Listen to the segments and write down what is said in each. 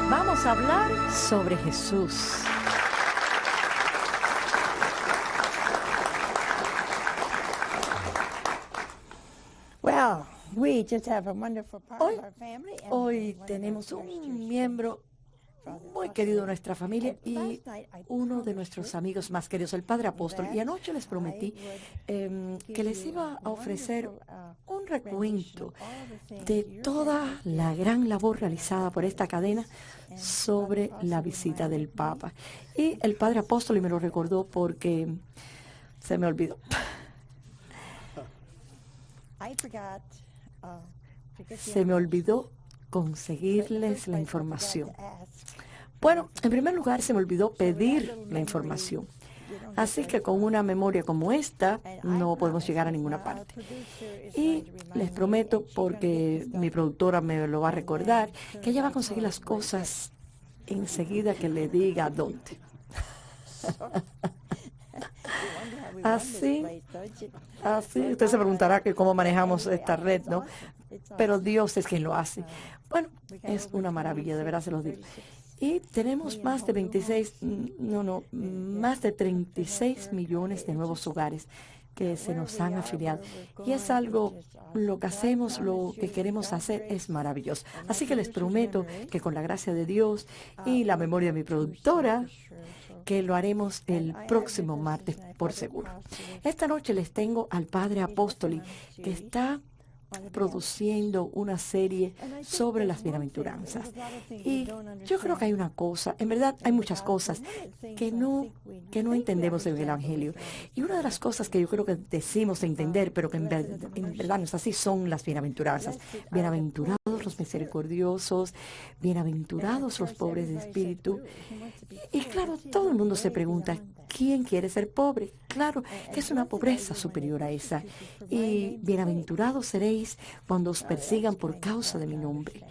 Vamos a hablar sobre Jesús. Hoy tenemos un miembro muy querido de nuestra familia y uno de nuestros amigos más queridos, el Padre Apóstol. Y anoche les prometí que les iba a ofrecer un recuento de toda la gran labor realizada por esta cadena sobre la visita del Papa. Y el Padre Apóstol me lo recordó porque se me olvidó. Se me olvidó conseguirles la información. Bueno, en primer lugar, se me olvidó pedir la información. Así que con una memoria como esta, no podemos llegar a ninguna parte. Y les prometo, porque mi productora me lo va a recordar, que ella va a conseguir las cosas enseguida que le diga dónde. Así, usted se preguntará que cómo manejamos esta red, ¿no? Pero Dios es quien lo hace. Bueno, es una maravilla, de verdad se los digo. Y tenemos más de 36 millones de nuevos hogares que se nos han afiliado. Y es algo, lo que hacemos, lo que queremos hacer es maravilloso. Así que les prometo que con la gracia de Dios y la memoria de mi productora, que lo haremos el próximo martes, por seguro. Esta noche les tengo al Padre Apóstoli, que está produciendo una serie sobre las bienaventuranzas. Y yo creo que hay una cosa, en verdad hay muchas cosas que no entendemos en el Evangelio. Y una de las cosas que yo creo que decimos entender, pero que en verdad no es así, son las bienaventuranzas. Bienaventurados los misericordiosos, bienaventurados los pobres de espíritu. Y claro, todo el mundo se pregunta, ¿quién quiere ser pobre? Claro que es una pobreza superior a esa. Y bienaventurados seréis cuando os persigan por causa de mi nombre.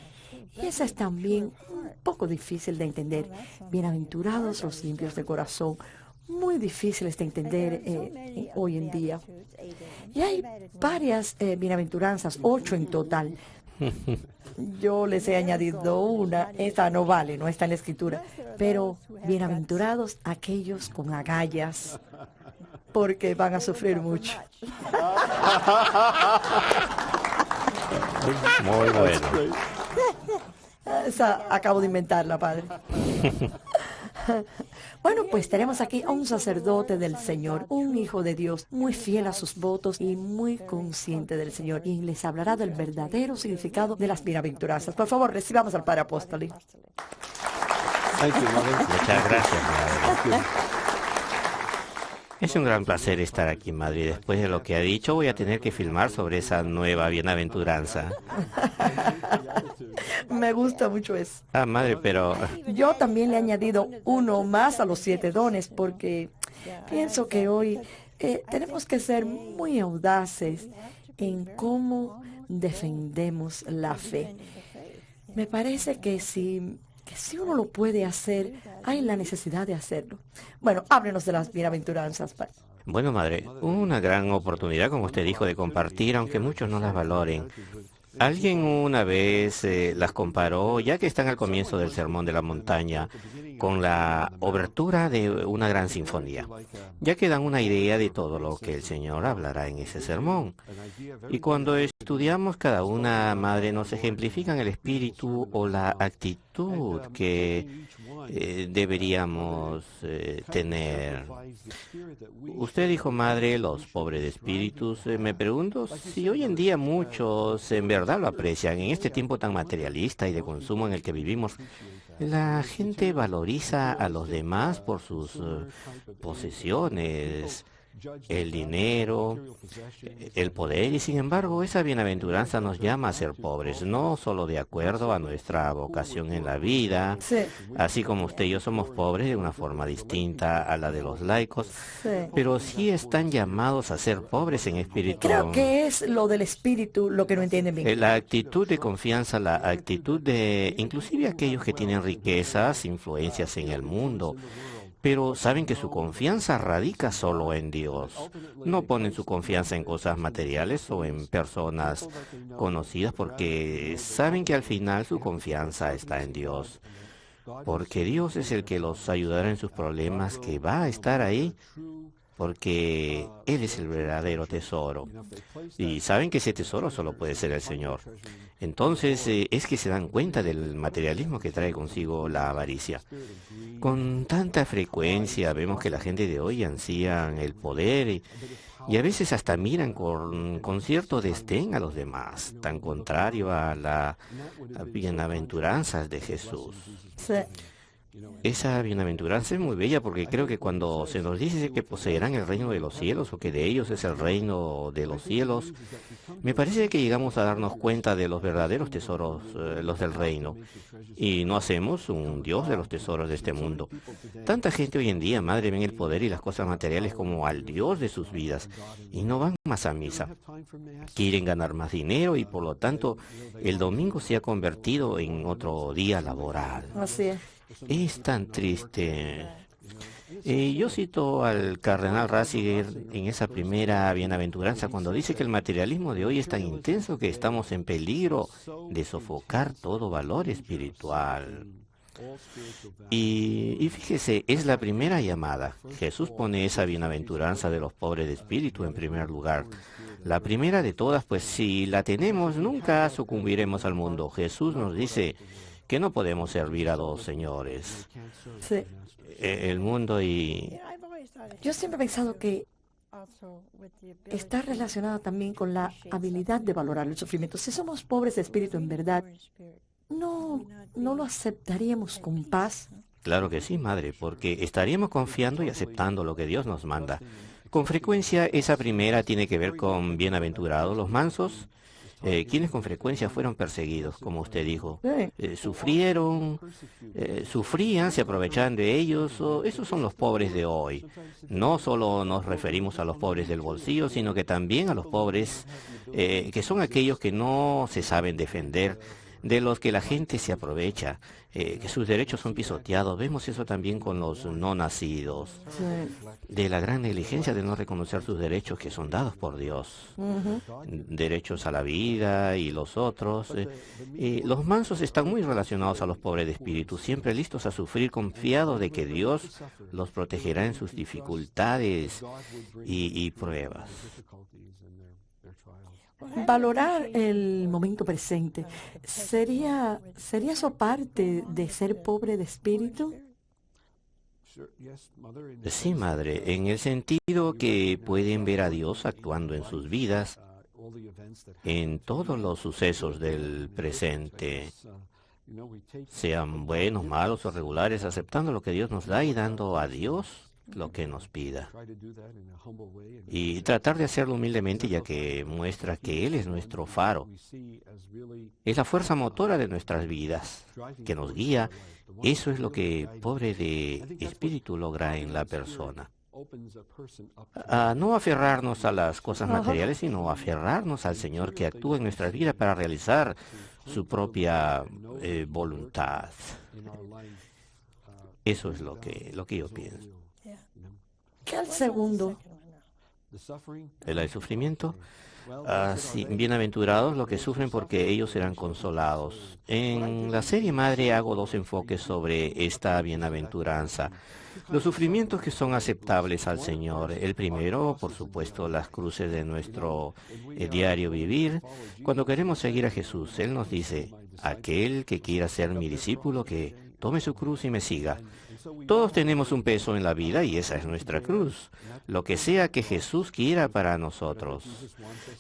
Y esa es también un poco difícil de entender. Bienaventurados los limpios de corazón. Muy difíciles de entender hoy en día. Y hay varias bienaventuranzas, 8 en total. Yo les he añadido una, esta no vale, no está en la escritura, pero bienaventurados aquellos con agallas, porque van a sufrir mucho. Muy bueno. Esa acabo de inventarla, padre. Bueno, pues tenemos aquí a un sacerdote del Señor, un hijo de Dios, muy fiel a sus votos y muy consciente del Señor, y les hablará del verdadero significado de las bienaventuranzas. Por favor, recibamos al Padre Apóstoli. Muchas gracias, madre. Es un gran placer estar aquí, madre. Y después de lo que ha dicho, voy a tener que filmar sobre esa nueva bienaventuranza. Me gusta mucho eso. Ah, madre, pero... Yo también le he añadido uno más a los 7 dones, porque pienso que hoy tenemos que ser muy audaces en cómo defendemos la fe. Me parece que si uno lo puede hacer, hay la necesidad de hacerlo. Bueno, háblenos de las bienaventuranzas. Bueno, madre, una gran oportunidad, como usted dijo, de compartir, aunque muchos no las valoren. Alguien una vez las comparó, ya que están al comienzo del Sermón de la Montaña, con la obertura de una gran sinfonía, ya que dan una idea de todo lo que el Señor hablará en ese sermón. Y cuando estudiamos cada una, madre, nos ejemplifican el espíritu o la actitud que deberíamos tener. Usted dijo, madre, los pobres de espíritus. Me pregunto si hoy en día muchos en verdad lo aprecian. En este tiempo tan materialista y de consumo en el que vivimos, la gente valoriza a los demás por sus posesiones, el dinero, el poder, y sin embargo esa bienaventuranza nos llama a ser pobres, no solo de acuerdo a nuestra vocación en la vida, así como usted y yo somos pobres de una forma distinta a la de los laicos, pero sí están llamados a ser pobres en espíritu. Creo que es lo del espíritu lo que no entienden bien. La actitud de confianza, la actitud de inclusive aquellos que tienen riquezas, influencias en el mundo, pero saben que su confianza radica solo en Dios. No ponen su confianza en cosas materiales o en personas conocidas porque saben que al final su confianza está en Dios. porque Dios es el que los ayudará en sus problemas, que va a estar ahí, porque Él es el verdadero tesoro. Y saben que ese tesoro solo puede ser el Señor. Entonces, es que se dan cuenta del materialismo que trae consigo la avaricia. Con tanta frecuencia vemos que la gente de hoy ansían el poder y a veces hasta miran con cierto desdén a los demás, tan contrario a las bienaventuranzas de Jesús. Sí. Esa bienaventuranza es muy bella porque creo que cuando se nos dice que poseerán el reino de los cielos o que de ellos es el reino de los cielos, me parece que llegamos a darnos cuenta de los verdaderos tesoros, los del reino, y no hacemos un Dios de los tesoros de este mundo. Tanta gente hoy en día, madre, ven el poder y las cosas materiales como al Dios de sus vidas y no van más a misa. Quieren ganar más dinero y por lo tanto el domingo se ha convertido en otro día laboral. Así es. Es tan triste. Yo cito al cardenal Ratzinger en esa primera bienaventuranza cuando dice que el materialismo de hoy es tan intenso que estamos en peligro de sofocar todo valor espiritual. Y fíjese, es la primera llamada. Jesús pone esa bienaventuranza de los pobres de espíritu en primer lugar. La primera de todas, pues si la tenemos, nunca sucumbiremos al mundo. Jesús nos dice que no podemos servir a dos señores, Sí. el mundo y... Yo siempre he pensado que está relacionada también con la habilidad de valorar el sufrimiento. Si somos pobres de espíritu en verdad, no lo aceptaríamos con paz. Claro que sí, madre, porque estaríamos confiando y aceptando lo que Dios nos manda. Con frecuencia esa primera tiene que ver con bienaventurados los mansos, quienes con frecuencia fueron perseguidos, como usted dijo. Sufrieron, sufrían, se aprovechaban de ellos. Esos son los pobres de hoy. No solo nos referimos a los pobres del bolsillo, sino que también a los pobres que son aquellos que no se saben defender, de los que la gente se aprovecha, que sus derechos son pisoteados. Vemos eso también con los no nacidos, de la gran negligencia de no reconocer sus derechos que son dados por Dios, derechos a la vida y los otros. Los mansos están muy relacionados a los pobres de espíritu, siempre listos a sufrir, confiados de que Dios los protegerá en sus dificultades y pruebas. Valorar el momento presente, ¿sería eso parte de ser pobre de espíritu? Sí, madre, en el sentido que pueden ver a Dios actuando en sus vidas, en todos los sucesos del presente, sean buenos, malos o regulares, aceptando lo que Dios nos da y dando a Dios lo que nos pida. Y tratar de hacerlo humildemente, ya que muestra que Él es nuestro faro. Es la fuerza motora de nuestras vidas, que nos guía. Eso es lo que pobre de espíritu logra en la persona. A no aferrarnos a las cosas materiales, sino aferrarnos al Señor que actúa en nuestras vidas para realizar su propia voluntad. Eso es lo que yo pienso. ¿Qué al segundo? El sufrimiento. Sí, bienaventurados los que sufren porque ellos serán consolados. En la serie madre hago dos enfoques sobre esta bienaventuranza. Los sufrimientos que son aceptables al Señor. El primero, por supuesto, las cruces de nuestro diario vivir. Cuando queremos seguir a Jesús, Él nos dice, aquel que quiera ser mi discípulo, que tome su cruz y me siga. Todos tenemos un peso en la vida y esa es nuestra cruz, lo que sea que Jesús quiera para nosotros.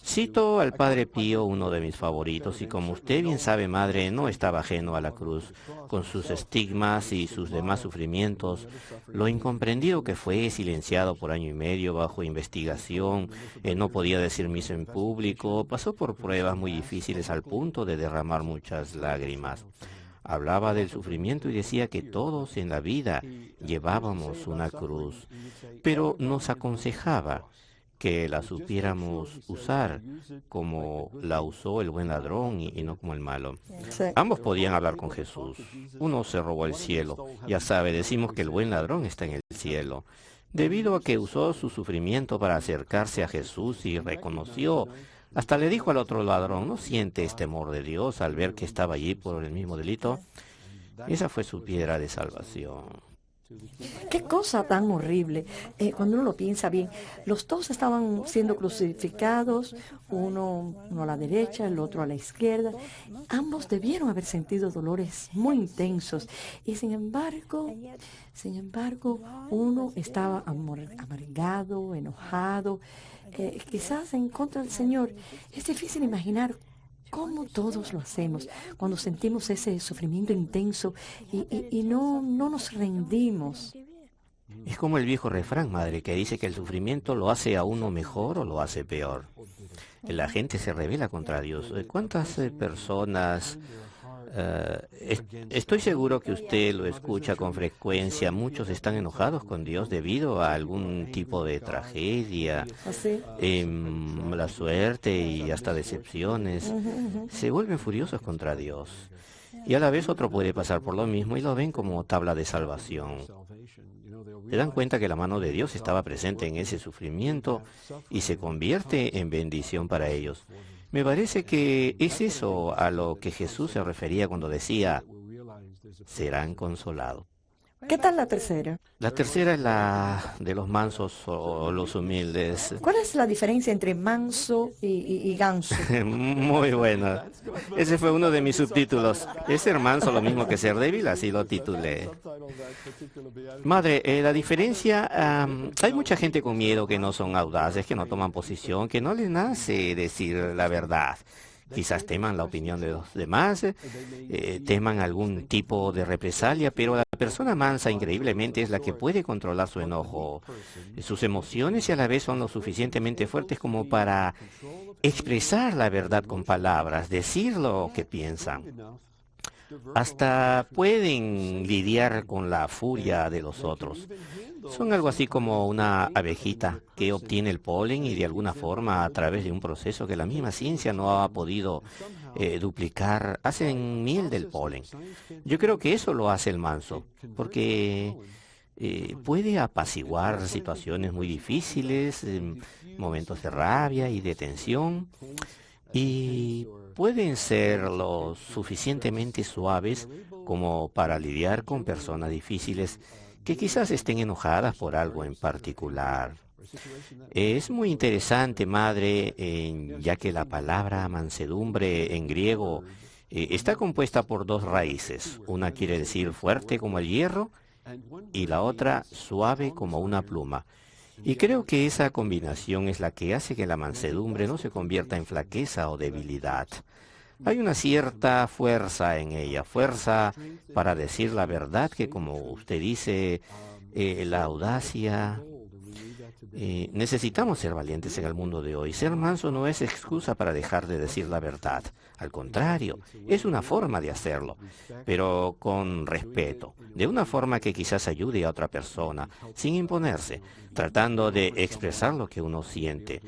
Cito al Padre Pío, uno de mis favoritos, y como usted bien sabe, madre, no estaba ajeno a la cruz, con sus estigmas y sus demás sufrimientos, lo incomprendido que fue, silenciado por año y medio bajo investigación, no podía decir misa en público, pasó por pruebas muy difíciles al punto de derramar muchas lágrimas. Hablaba del sufrimiento y decía que todos en la vida llevábamos una cruz, pero nos aconsejaba que la supiéramos usar como la usó el buen ladrón y no como el malo. Sí. Ambos podían hablar con Jesús. Uno se robó el cielo. Ya sabe, decimos que el buen ladrón está en el cielo. Debido a que usó su sufrimiento para acercarse a Jesús y reconoció. Hasta le dijo al otro ladrón, ¿no sientes temor de Dios al ver que estaba allí por el mismo delito? Esa fue su piedra de salvación. Qué cosa tan horrible. Cuando uno lo piensa bien, los dos estaban siendo crucificados, uno a la derecha, el otro a la izquierda. Ambos debieron haber sentido dolores muy intensos y sin embargo, uno estaba amargado, enojado, quizás en contra del Señor. Es difícil imaginar cómo todos lo hacemos cuando sentimos ese sufrimiento intenso y no nos rendimos. Es como el viejo refrán, madre, que dice que el sufrimiento lo hace a uno mejor o lo hace peor. La gente se rebela contra Dios. ¿Cuántas personas... estoy seguro que usted lo escucha con frecuencia. Muchos están enojados con Dios debido a algún tipo de tragedia, Así. mala suerte y hasta decepciones. Se vuelven furiosos contra Dios. Y a la vez otro puede pasar por lo mismo y lo ven como tabla de salvación. Se dan cuenta que la mano de Dios estaba presente en ese sufrimiento y se convierte en bendición para ellos. Me parece que es eso a lo que Jesús se refería cuando decía, serán consolados. ¿Qué tal la tercera? La tercera es la de los mansos o los humildes. ¿Cuál es la diferencia entre manso y ganso? Muy bueno. Ese fue uno de mis subtítulos. ¿Es ser manso lo mismo que ser débil? Así lo titulé. Madre, la diferencia, hay mucha gente con miedo que no son audaces, que no toman posición, que no les nace decir la verdad. Quizás teman la opinión de los demás, teman algún tipo de represalia, pero la persona mansa increíblemente es la que puede controlar su enojo, sus emociones y a la vez son lo suficientemente fuertes como para expresar la verdad con palabras, decir lo que piensan. Hasta pueden lidiar con la furia de los otros. Son algo así como una abejita que obtiene el polen y de alguna forma a través de un proceso que la misma ciencia no ha podido duplicar, hacen miel del polen. Yo creo que eso lo hace el manso, porque puede apaciguar situaciones muy difíciles, momentos de rabia y de tensión, y pueden ser lo suficientemente suaves como para lidiar con personas difíciles que quizás estén enojadas por algo en particular. Es muy interesante, madre, ya que la palabra mansedumbre en griego está compuesta por dos raíces. Una quiere decir fuerte como el hierro y la otra suave como una pluma. Y creo que esa combinación es la que hace que la mansedumbre no se convierta en flaqueza o debilidad. Hay una cierta fuerza en ella, fuerza para decir la verdad que, como usted dice, la audacia. Necesitamos ser valientes en el mundo de hoy. Ser manso no es excusa para dejar de decir la verdad. Al contrario, es una forma de hacerlo, pero con respeto, de una forma que quizás ayude a otra persona, sin imponerse, tratando de expresar lo que uno siente.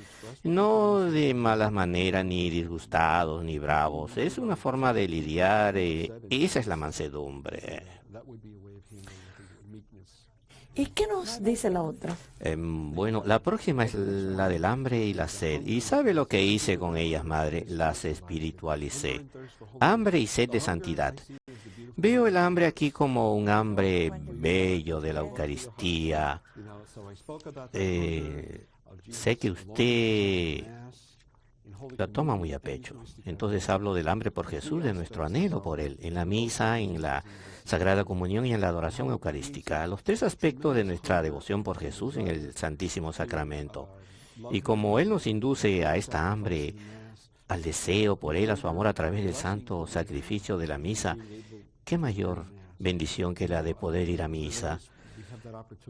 No de malas maneras, ni disgustados, ni bravos. Es una forma de lidiar, esa es la mansedumbre. ¿Y qué nos dice la otra? Bueno, la próxima es la del hambre y la sed. ¿Y sabe lo que hice con ellas, madre? Las espiritualicé. Hambre y sed de santidad. Veo el hambre aquí como un hambre bello de la Eucaristía. Sé que usted la toma muy a pecho. Entonces hablo del hambre por Jesús, de nuestro anhelo por Él, en la misa, en la Sagrada Comunión y en la adoración eucarística, los tres aspectos de nuestra devoción por Jesús en el Santísimo Sacramento. Y como Él nos induce a esta hambre, al deseo por Él, a su amor a través del santo sacrificio de la misa, ¿qué mayor bendición que la de poder ir a misa?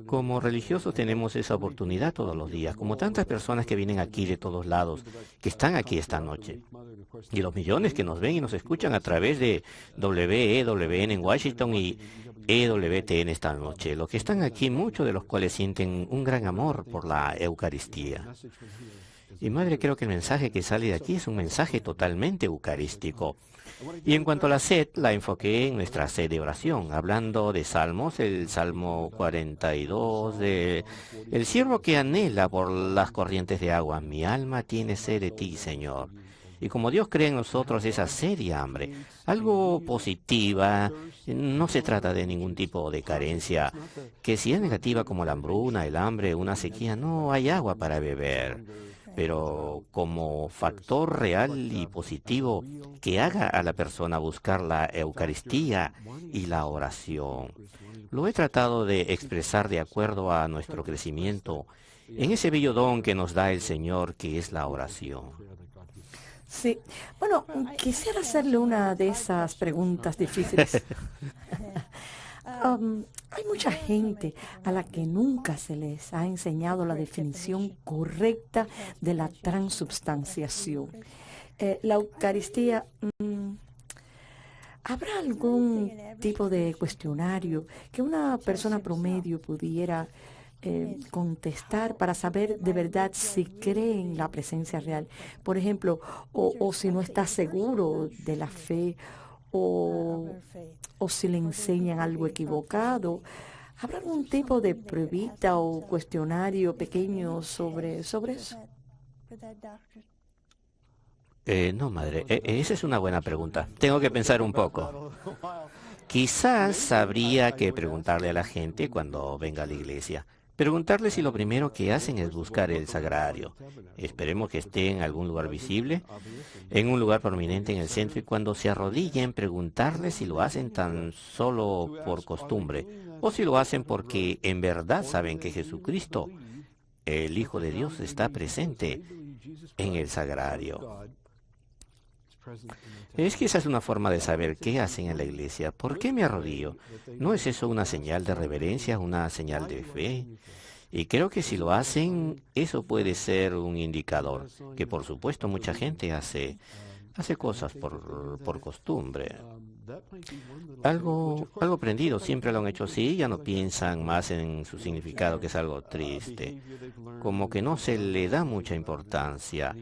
Como religiosos tenemos esa oportunidad todos los días, como tantas personas que vienen aquí de todos lados, que están aquí esta noche. Y los millones que nos ven y nos escuchan a través de WEWN en Washington y EWTN esta noche. Los que están aquí, muchos de los cuales sienten un gran amor por la Eucaristía. Y madre, creo que el mensaje que sale de aquí es un mensaje totalmente eucarístico. Y en cuanto a la sed, la enfoqué en nuestra sed de oración, hablando de salmos, el Salmo 42, el siervo que anhela por las corrientes de agua. Mi alma tiene sed de ti, Señor. Y como Dios cree en nosotros esa sed y hambre, algo positiva, no se trata de ningún tipo de carencia, que si es negativa como la hambruna, el hambre, una sequía, no hay agua para beber. Pero como factor real y positivo que haga a la persona buscar la Eucaristía y la oración. Lo he tratado de expresar de acuerdo a nuestro crecimiento en ese bello don que nos da el Señor, que es la oración. Sí, bueno, quisiera hacerle una de esas preguntas difíciles. Hay mucha gente a la que nunca se les ha enseñado la definición correcta de la transubstanciación. La Eucaristía, ¿habrá algún tipo de cuestionario que una persona promedio pudiera contestar para saber de verdad si cree en la presencia real? Por ejemplo, o si no está seguro de la fe, o, o si le enseñan algo equivocado. ¿Habrá algún tipo de pruebita o cuestionario pequeño sobre eso? No, madre, esa es una buena pregunta. Tengo que pensar un poco. Quizás habría que preguntarle a la gente cuando venga a la iglesia. Preguntarle si lo primero que hacen es buscar el sagrario. Esperemos que esté en algún lugar visible, en un lugar prominente en el centro, y cuando se arrodillen, preguntarles si lo hacen tan solo por costumbre o si lo hacen porque en verdad saben que Jesucristo, el Hijo de Dios, está presente en el sagrario. Es que esa es una forma de saber qué hacen en la iglesia. ¿Por qué me arrodillo? ¿No es eso una señal de reverencia, una señal de fe? Y creo que si lo hacen, eso puede ser un indicador, que por supuesto mucha gente hace cosas por costumbre. Algo aprendido, siempre lo han hecho así, ya no piensan más en su significado, que es algo triste. Como que no se le da mucha importancia.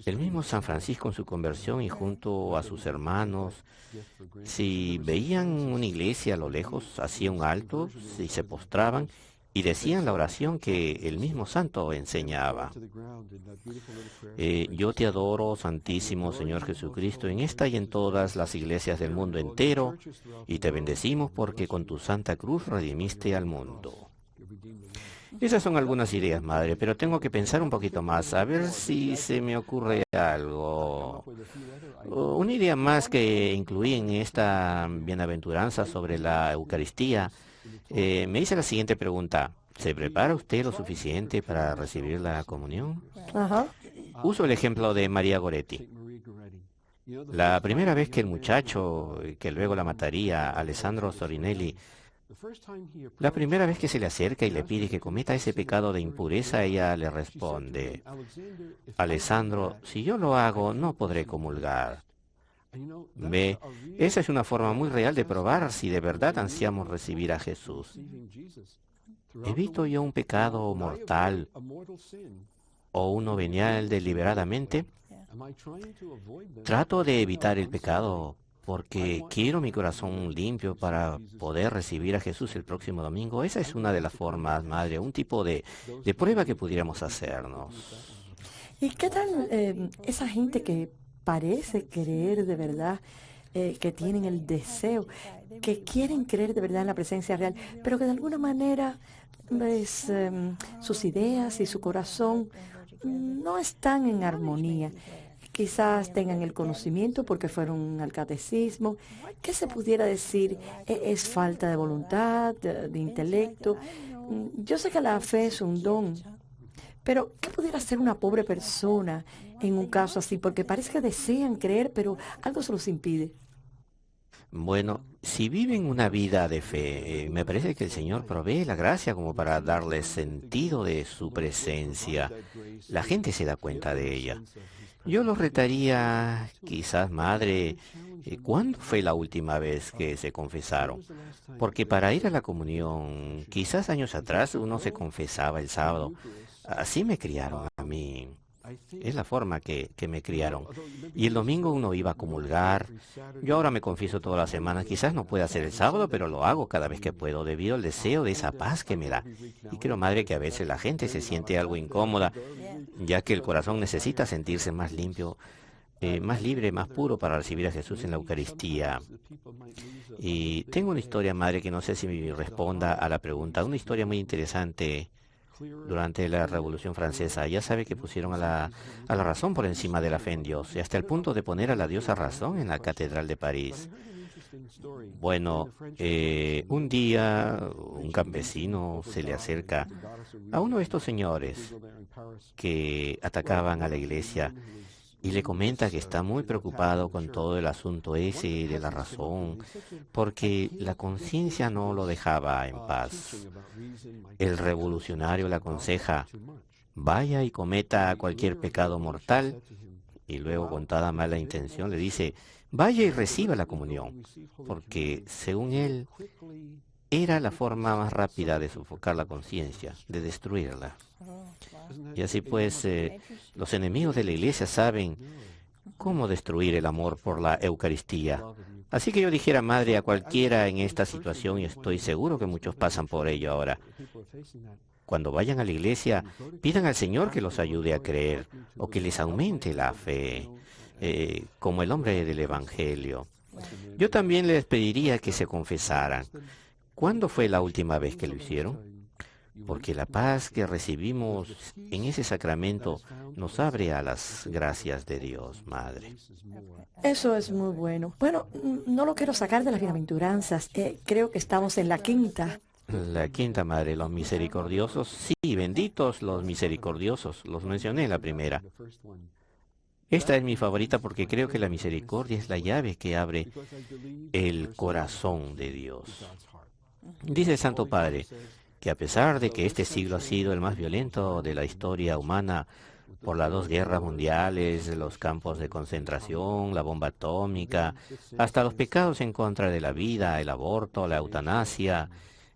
El mismo San Francisco en su conversión y junto a sus hermanos, si veían una iglesia a lo lejos, hacían un alto y se postraban y decían la oración que el mismo santo enseñaba. Yo te adoro, Santísimo Señor Jesucristo, en esta y en todas las iglesias del mundo entero, y te bendecimos porque con tu santa cruz redimiste al mundo. Esas son algunas ideas, madre, pero tengo que pensar un poquito más, a ver si se me ocurre algo. Una idea más que incluí en esta bienaventuranza sobre la Eucaristía, me hice la siguiente pregunta. ¿Se prepara usted lo suficiente para recibir la comunión? Ajá. Uso el ejemplo de María Goretti. La primera vez que el muchacho, que luego la mataría, Alessandro Sorinelli, la primera vez que se le acerca y le pide que cometa ese pecado de impureza, ella le responde: Alessandro, si yo lo hago, no podré comulgar. Ve, esa es una forma muy real de probar si de verdad ansiamos recibir a Jesús. ¿Evito yo un pecado mortal o uno venial deliberadamente? Trato de evitar el pecado porque quiero mi corazón limpio para poder recibir a Jesús el próximo domingo. Esa es una de las formas, madre, un tipo de prueba que pudiéramos hacernos. ¿Y qué tal esa gente que parece creer de verdad, que tienen el deseo, que quieren creer de verdad en la presencia real, pero que de alguna manera pues, sus ideas y su corazón no están en armonía? Quizás tengan el conocimiento porque fueron al catecismo. ¿Qué se pudiera decir? ¿Es falta de voluntad, de intelecto? Yo sé que la fe es un don, pero ¿qué pudiera hacer una pobre persona en un caso así? Porque parece que desean creer, pero algo se los impide. Bueno, si viven una vida de fe, me parece que el Señor provee la gracia como para darles sentido de su presencia. La gente se da cuenta de ella. Yo los retaría, quizás, madre, ¿cuándo fue la última vez que se confesaron? Porque para ir a la comunión, quizás años atrás uno se confesaba el sábado. Así me criaron a mí. Es la forma que me criaron. Y el domingo uno iba a comulgar. Yo ahora me confieso toda la semana. Quizás no pueda hacer el sábado, pero lo hago cada vez que puedo, debido al deseo de esa paz que me da. Y creo, madre, que a veces la gente se siente algo incómoda, ya que el corazón necesita sentirse más limpio. más libre, más puro para recibir a Jesús en la Eucaristía. Y tengo una historia, madre, que no sé si me responda a la pregunta. Una historia muy interesante durante la Revolución Francesa. Ya sabe que pusieron a la razón por encima de la fe en Dios, y hasta el punto de poner a la diosa razón en la Catedral de París. Bueno, un día un campesino se le acerca a uno de estos señores que atacaban a la iglesia y le comenta que está muy preocupado con todo el asunto ese de la razón, porque la conciencia no lo dejaba en paz. El revolucionario le aconseja: vaya y cometa cualquier pecado mortal, y luego, con toda mala intención, le dice: vaya y reciba la comunión, porque según él era la forma más rápida de sofocar la conciencia, de destruirla. Y así pues, los enemigos de la iglesia saben cómo destruir el amor por la Eucaristía. Así que yo dijera, madre, a cualquiera en esta situación, y estoy seguro que muchos pasan por ello ahora: cuando vayan a la iglesia, pidan al Señor que los ayude a creer, o que les aumente la fe, como el hombre del Evangelio. Yo también les pediría que se confesaran. ¿Cuándo fue la última vez que lo hicieron? Porque la paz que recibimos en ese sacramento nos abre a las gracias de Dios, madre. Eso es muy bueno. Bueno, no lo quiero sacar de las bienaventuranzas. Creo que estamos en la quinta. La quinta, madre, los misericordiosos. Sí, benditos los misericordiosos. Los mencioné en la primera. Esta es mi favorita porque creo que la misericordia es la llave que abre el corazón de Dios. Dice el Santo Padre que a pesar de que este siglo ha sido el más violento de la historia humana, por las 2 guerras mundiales, los campos de concentración, la bomba atómica, hasta los pecados en contra de la vida, el aborto, la eutanasia,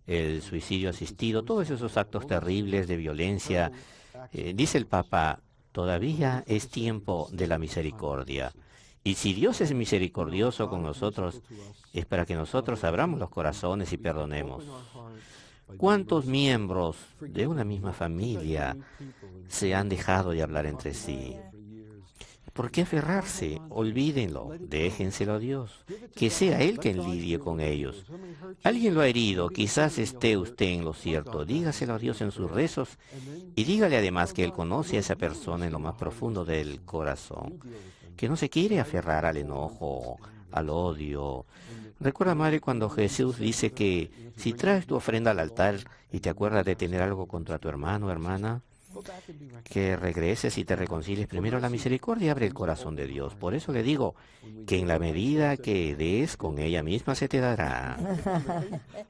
el suicidio asistido, todos esos actos terribles de violencia, dice el Papa: todavía es tiempo de la misericordia. Y si Dios es misericordioso con nosotros, es para que nosotros abramos los corazones y perdonemos. ¿Cuántos miembros de una misma familia se han dejado de hablar entre sí? ¿Por qué aferrarse? Olvídenlo, déjenselo a Dios, que sea Él quien lidie con ellos. Alguien lo ha herido, quizás esté usted en lo cierto, dígaselo a Dios en sus rezos y dígale además que Él conoce a esa persona en lo más profundo del corazón, que no se quiere aferrar al enojo, al odio. Recuerda, madre, cuando Jesús dice que si traes tu ofrenda al altar y te acuerdas de tener algo contra tu hermano o hermana, que regreses y te reconcilies primero a la misericordia y abre el corazón de Dios. Por eso le digo que en la medida que des, con ella misma se te dará.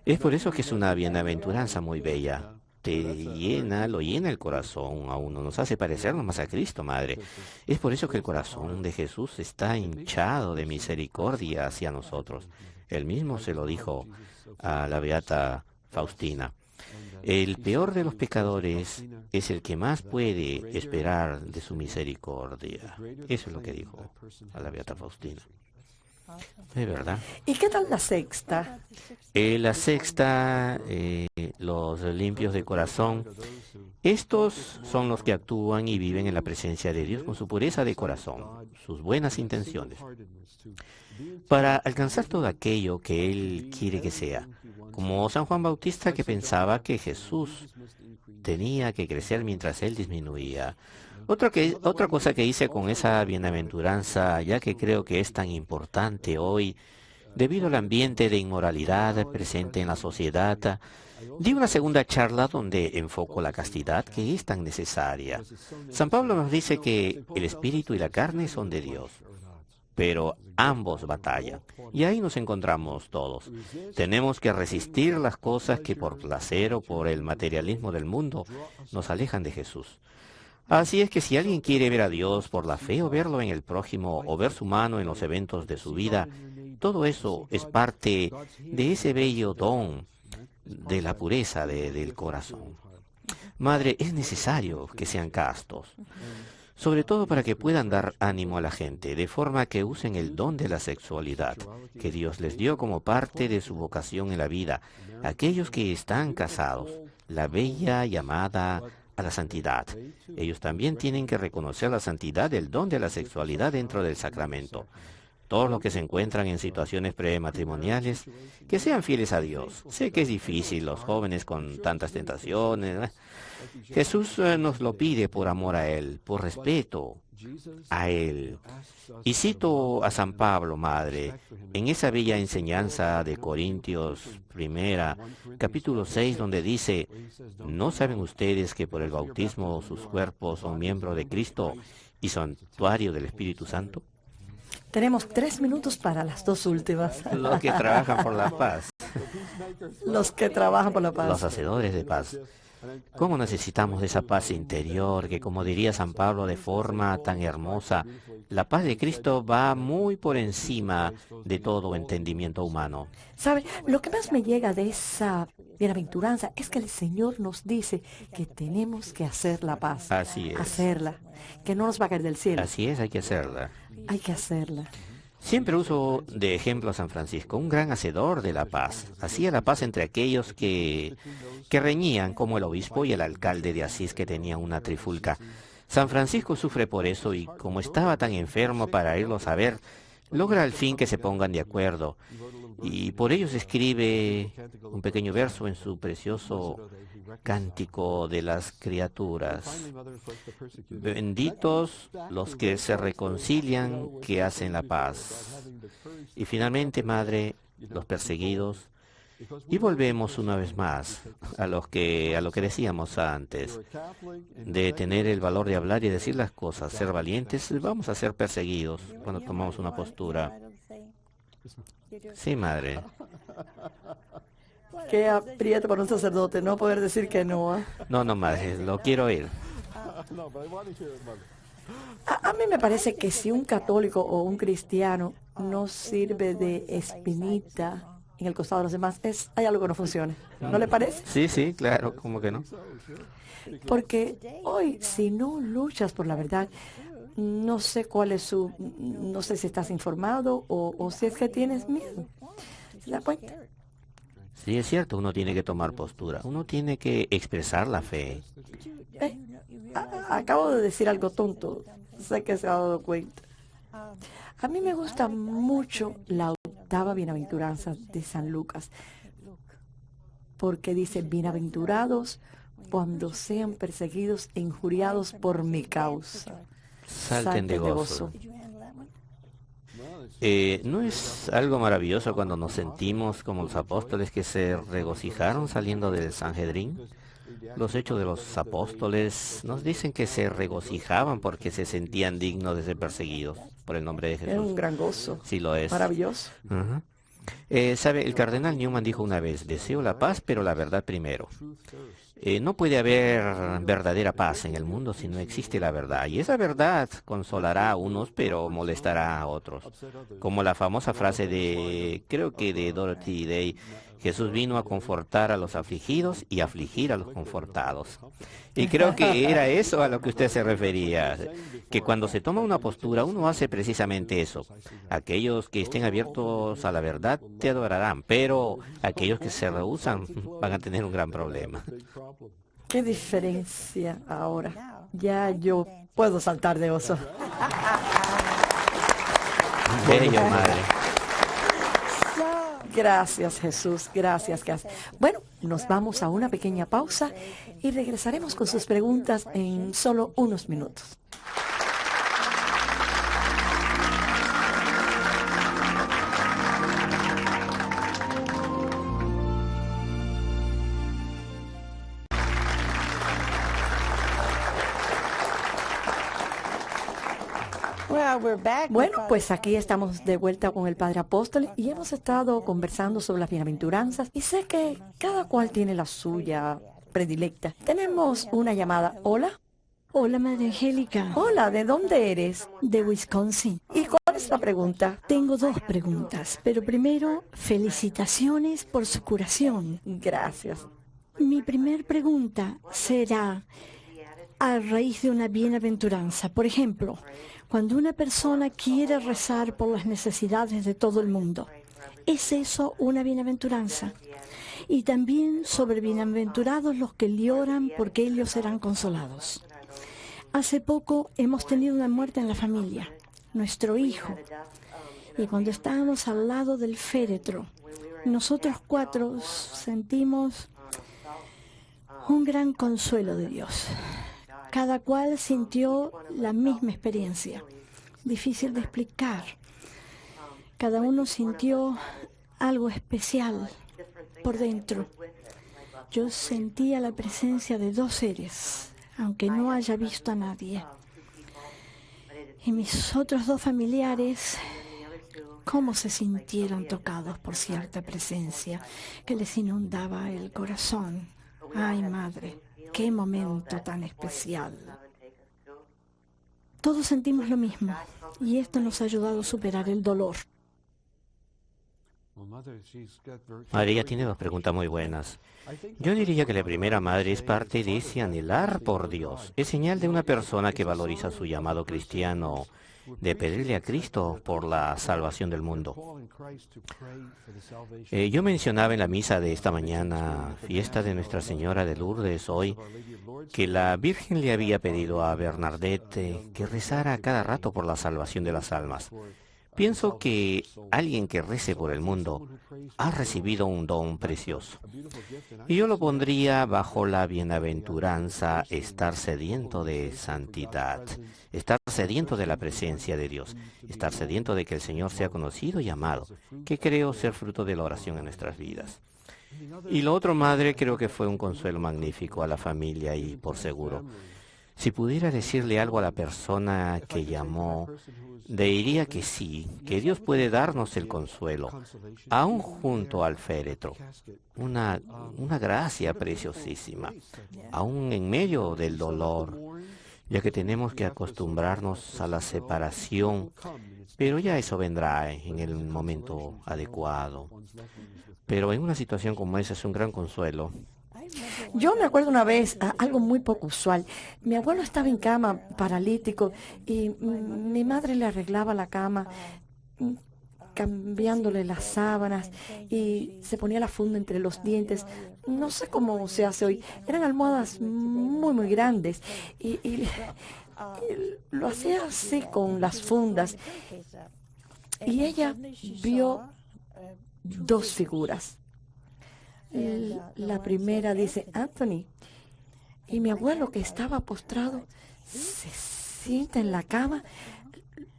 Es por eso que es una bienaventuranza muy bella. Lo llena el corazón a uno, nos hace parecernos más a Cristo, madre. Es por eso que el corazón de Jesús está hinchado de misericordia hacia nosotros. Él mismo se lo dijo a la beata Faustina. El peor de los pecadores es el que más puede esperar de su misericordia. Eso es lo que dijo a la beata Faustina. Es verdad. ¿Y qué tal la sexta? La sexta, los limpios de corazón. Estos son los que actúan y viven en la presencia de Dios con su pureza de corazón, sus buenas intenciones, para alcanzar todo aquello que Él quiere que sea. Como San Juan Bautista, que pensaba que Jesús tenía que crecer mientras Él disminuía. Otra cosa que hice con esa bienaventuranza, ya que creo que es tan importante hoy, debido al ambiente de inmoralidad presente en la sociedad, di una segunda charla donde enfoco la castidad, que es tan necesaria. San Pablo nos dice que el espíritu y la carne son de Dios, pero ambos batallan. Y ahí nos encontramos todos. Tenemos que resistir las cosas que por placer o por el materialismo del mundo nos alejan de Jesús. Así es que si alguien quiere ver a Dios por la fe o verlo en el prójimo o ver su mano en los eventos de su vida, todo eso es parte de ese bello don de la pureza del corazón. Madre, es necesario que sean castos, sobre todo para que puedan dar ánimo a la gente, de forma que usen el don de la sexualidad, que Dios les dio como parte de su vocación en la vida. Aquellos que están casados, la bella llamada a la santidad. Ellos también tienen que reconocer la santidad del don de la sexualidad dentro del sacramento. Todos los que se encuentran en situaciones prematrimoniales, que sean fieles a Dios. Sé que es difícil, los jóvenes con tantas tentaciones. Jesús nos lo pide por amor a Él, por respeto a Él. Y cito a San Pablo, madre, en esa bella enseñanza de Corintios primera, capítulo 6, donde dice, ¿no saben ustedes que por el bautismo sus cuerpos son miembros de Cristo y santuario del Espíritu Santo? Tenemos 3 minutos para las 2 últimas. Los que trabajan por la paz. Los que trabajan por la paz. Los hacedores de paz. ¿Cómo necesitamos esa paz interior que, como diría San Pablo de forma tan hermosa, la paz de Cristo va muy por encima de todo entendimiento humano? ¿Sabe? Lo que más me llega de esa bienaventuranza es que el Señor nos dice que tenemos que hacer la paz. Así es. Hacerla. Que no nos va a caer del cielo. Así es, hay que hacerla. Hay que hacerla. Siempre uso de ejemplo a San Francisco, un gran hacedor de la paz. Hacía la paz entre aquellos que reñían, como el obispo y el alcalde de Asís, que tenían una trifulca. San Francisco sufre por eso y, como estaba tan enfermo para irlos a ver, logra al fin que se pongan de acuerdo. Y por ello se escribe un pequeño verso en su precioso Cántico de las Criaturas. Benditos los que se reconcilian, que hacen la paz. Y finalmente, madre, los perseguidos. Y volvemos una vez más a lo que decíamos antes, de tener el valor de hablar y decir las cosas, ser valientes. Vamos a ser perseguidos cuando tomamos una postura. Sí, madre. Qué aprieto para un sacerdote no poder decir que no. No, madre, lo quiero oír. A mí me parece que si un católico o un cristiano no sirve de espinita en el costado de los demás, hay algo que no funciona. ¿No le parece? Sí, claro, ¿cómo que no? Porque hoy, si no luchas por la verdad, no sé no sé si estás informado o si es que tienes miedo. ¿Se da cuenta? Sí, es cierto, uno tiene que tomar postura, uno tiene que expresar la fe. Acabo de decir algo tonto, sé que se ha dado cuenta. A mí me gusta mucho la 8ª bienaventuranza de San Lucas, porque dice, bienaventurados cuando sean perseguidos e injuriados por mi causa. Salten de gozo. ¿No es algo maravilloso cuando nos sentimos como los apóstoles que se regocijaron saliendo del Sanedrín? Los Hechos de los Apóstoles nos dicen que se regocijaban porque se sentían dignos de ser perseguidos por el nombre de Jesús. Es un gran gozo. Sí lo es. Maravilloso. ¿Sabe? El cardenal Newman dijo una vez, deseo la paz, pero la verdad primero. No puede haber verdadera paz en el mundo si no existe la verdad. Y esa verdad consolará a unos, pero molestará a otros. Como la famosa frase creo que de Dorothy Day, Jesús vino a confortar a los afligidos y afligir a los confortados. Y creo que era eso a lo que usted se refería, que cuando se toma una postura uno hace precisamente eso. Aquellos que estén abiertos a la verdad te adorarán, pero aquellos que se rehúsan van a tener un gran problema. ¿Qué diferencia ahora? Ya yo puedo saltar de oso. Bello, madre. Gracias, Jesús, gracias. Bueno, nos vamos a una pequeña pausa y regresaremos con sus preguntas en solo unos minutos. Bueno, pues aquí estamos de vuelta con el Padre Apóstol y hemos estado conversando sobre las bienaventuranzas y sé que cada cual tiene la suya predilecta. Tenemos una llamada. ¿Hola? Hola, Madre Angélica. Hola, ¿de dónde eres? De Wisconsin. ¿Y cuál es la pregunta? Tengo 2 preguntas, pero primero, felicitaciones por su curación. Gracias. Mi primer pregunta será a raíz de una bienaventuranza. Por ejemplo, cuando una persona quiere rezar por las necesidades de todo el mundo, ¿es eso una bienaventuranza? Y también sobre bienaventurados los que lloran, porque ellos serán consolados. Hace poco hemos tenido una muerte en la familia, nuestro hijo. Y cuando estábamos al lado del féretro, nosotros 4 sentimos un gran consuelo de Dios. Cada cual sintió la misma experiencia, difícil de explicar. Cada uno sintió algo especial por dentro. Yo sentía la presencia de 2 seres, aunque no haya visto a nadie. Y mis otros 2 familiares, cómo se sintieron tocados por cierta presencia que les inundaba el corazón. Ay, madre, qué momento tan especial. Todos sentimos lo mismo y esto nos ha ayudado a superar el dolor. María tiene 2 preguntas muy buenas. Yo diría que la primera, madre, es parte de ese anhelar por Dios. Es señal de una persona que valoriza su llamado cristiano, de pedirle a Cristo por la salvación del mundo. Yo mencionaba en la misa de esta mañana, fiesta de Nuestra Señora de Lourdes hoy, que la Virgen le había pedido a Bernadette que rezara a cada rato por la salvación de las almas. Pienso que alguien que rece por el mundo ha recibido un don precioso. Y yo lo pondría bajo la bienaventuranza estar sediento de santidad, estar sediento de la presencia de Dios, estar sediento de que el Señor sea conocido y amado, que creo ser fruto de la oración en nuestras vidas. Y lo otro, madre, creo que fue un consuelo magnífico a la familia y por seguro. Si pudiera decirle algo a la persona que llamó, diría que sí, que Dios puede darnos el consuelo, aún junto al féretro. Una gracia preciosísima, aún en medio del dolor, ya que tenemos que acostumbrarnos a la separación, pero ya eso vendrá en el momento adecuado. Pero en una situación como esa es un gran consuelo. Yo me acuerdo una vez, algo muy poco usual. Mi abuelo estaba en cama, paralítico, y mi madre le arreglaba la cama, cambiándole las sábanas, y se ponía la funda entre los dientes. No sé cómo se hace hoy. Eran almohadas muy, muy grandes, y lo hacía así con las fundas. Y ella vio 2 figuras. La primera dice Anthony, y mi abuelo, que estaba postrado, se sienta en la cama,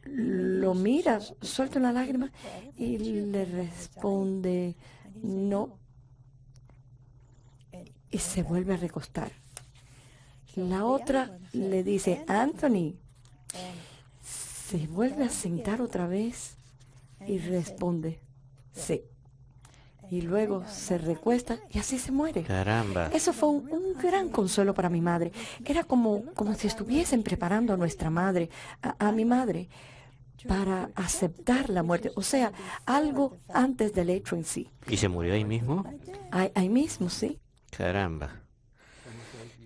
lo mira, suelta una lágrima y le responde no, y se vuelve a recostar. La otra le dice Anthony, se vuelve a sentar otra vez y responde sí. Y luego se recuesta y así se muere. Caramba. Eso fue un gran consuelo para mi madre. Era como si estuviesen preparando a nuestra madre, a mi madre, para aceptar la muerte. O sea, algo antes del hecho en sí. ¿Y se murió ahí mismo? Ahí mismo, sí. Caramba.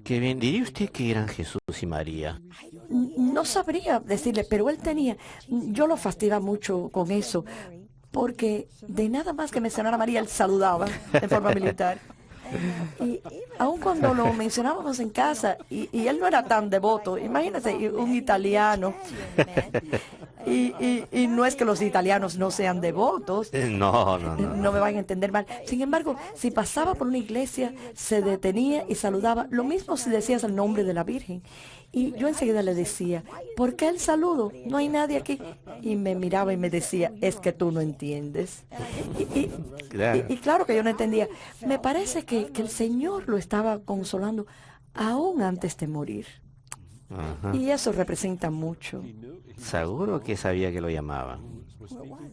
Qué bien. ¿Diría usted que eran Jesús y María? No sabría decirle, pero él tenía... Yo lo fastidiaba mucho con eso, porque de nada más que mencionar a María, él saludaba de forma militar. Y aun cuando lo mencionábamos en casa, y él no era tan devoto, imagínate, un italiano. Y no es que los italianos no sean devotos. No. No me van a entender mal. Sin embargo, si pasaba por una iglesia, se detenía y saludaba. Lo mismo si decías el nombre de la Virgen. Y yo enseguida le decía, ¿por qué el saludo? No hay nadie aquí. Y me miraba y me decía, es que tú no entiendes. Y claro que yo no entendía. Me parece que el Señor lo estaba consolando aún antes de morir. Ajá. Y eso representa mucho. Seguro que sabía que lo llamaban.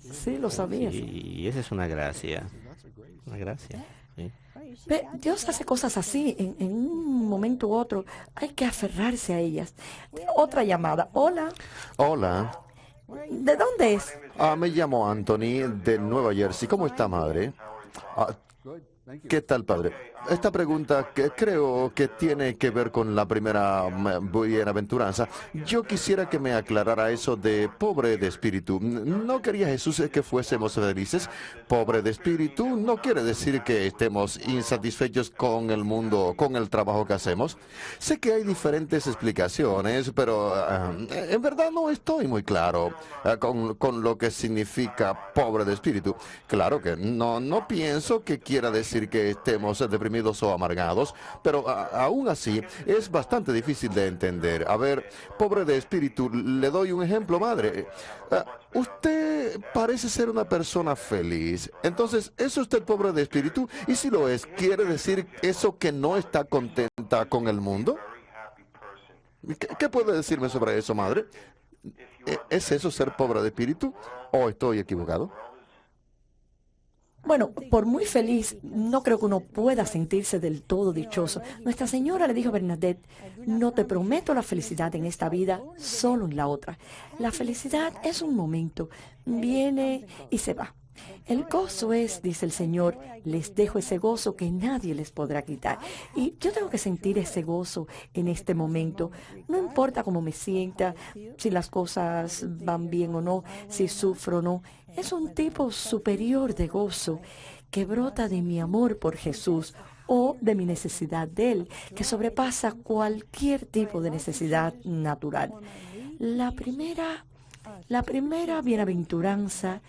Sí, lo sabía. Y esa es una gracia. Una gracia. ¿Sí? Dios hace cosas así, en un momento u otro. Hay que aferrarse a ellas. Otra llamada. Hola. Hola, ¿De dónde es? me llamo Anthony de Nueva Jersey. ¿Cómo está, madre? ¿Qué tal, padre? Esta pregunta que creo que tiene que ver con la primera bienaventuranza. Yo quisiera que me aclarara eso de pobre de espíritu. ¿No quería Jesús que fuésemos felices? Pobre de espíritu no quiere decir que estemos insatisfechos con el mundo, con el trabajo que hacemos. Sé que hay diferentes explicaciones, pero en verdad no estoy muy claro con lo que significa pobre de espíritu. Claro que no pienso que quiera decir que estemos deprimidos o amargados, pero aún así es bastante difícil de entender. A ver, pobre de espíritu, le doy un ejemplo, madre. Usted parece ser una persona feliz. Entonces, ¿es usted pobre de espíritu? Y si lo es, ¿quiere decir eso que no está contenta con el mundo? ¿Qué puede decirme sobre eso, madre? ¿Es eso ser pobre de espíritu o estoy equivocado? Bueno, por muy feliz, no creo que uno pueda sentirse del todo dichoso. Nuestra Señora le dijo a Bernadette, no te prometo la felicidad en esta vida, solo en la otra. La felicidad es un momento, viene y se va. El gozo es, dice el Señor, les dejo ese gozo que nadie les podrá quitar. Y yo tengo que sentir ese gozo en este momento. No importa cómo me sienta, si las cosas van bien o no, si sufro o no. Es un tipo superior de gozo que brota de mi amor por Jesús o de mi necesidad de Él, que sobrepasa cualquier tipo de necesidad natural. La primera bienaventuranza